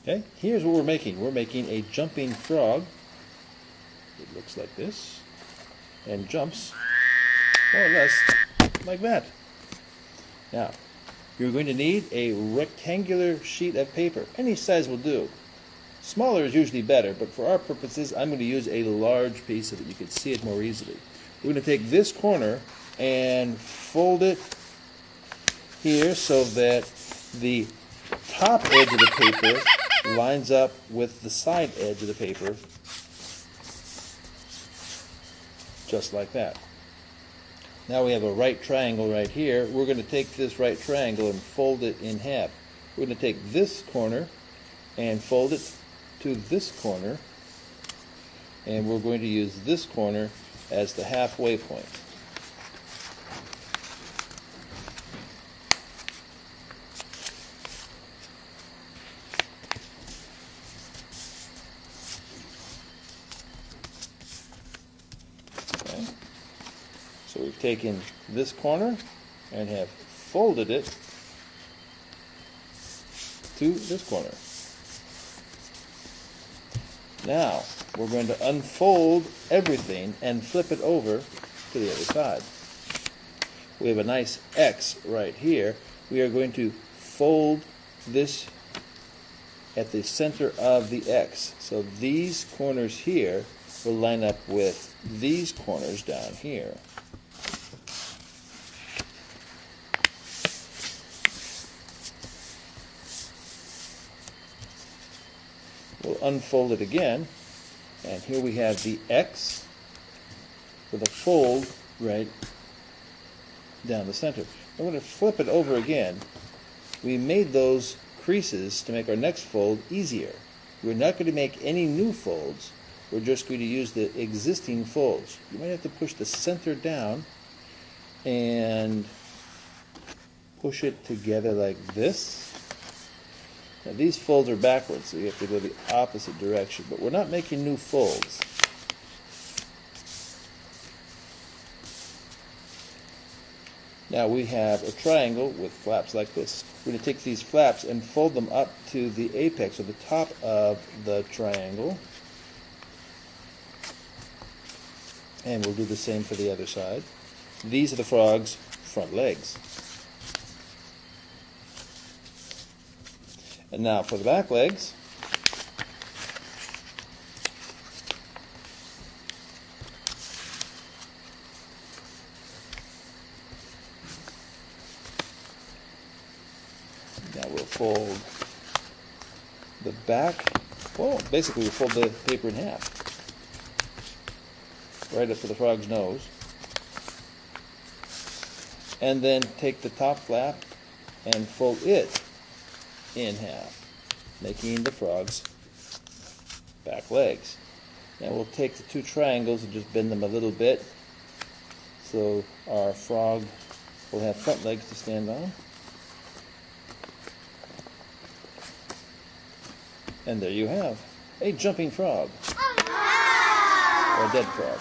Okay, here's what we're making. We're making a jumping frog. It looks like this and jumps more or less like that. Now, you're going to need a rectangular sheet of paper. Any size will do. Smaller is usually better, but for our purposes, I'm going to use a large piece so that you can see it more easily. We're going to take this corner and fold it here so that the top edge of the paper lines up with the side edge of the paper, just like that. Now we have a right triangle right here. We're going to take this right triangle and fold it in half. We're going to take this corner and fold it to this corner, and we're going to use this corner as the halfway point. Okay. So we've taken this corner and have folded it to this corner. Now, we're going to unfold everything and flip it over to the other side. We have a nice X right here. We are going to fold this at the center of the X. So these corners here will line up with these corners down here. We'll unfold it again, and here we have the X with a fold right down the center. I'm going to flip it over again. We made those creases to make our next fold easier. We're not going to make any new folds. We're just going to use the existing folds. You might have to push the center down and push it together like this. Now these folds are backwards, so you have to go the opposite direction, but we're not making new folds. Now we have a triangle with flaps like this. We're going to take these flaps and fold them up to the apex, or the top of the triangle. And we'll do the same for the other side. These are the frog's front legs. And now for the back legs, now we'll fold the back, well, basically we'll fold the paper in half, right up to the frog's nose, and then take the top flap and fold it in half, making the frog's back legs. Now we'll take the two triangles and just bend them a little bit so our frog will have front legs to stand on. And there you have a jumping frog, or a dead frog.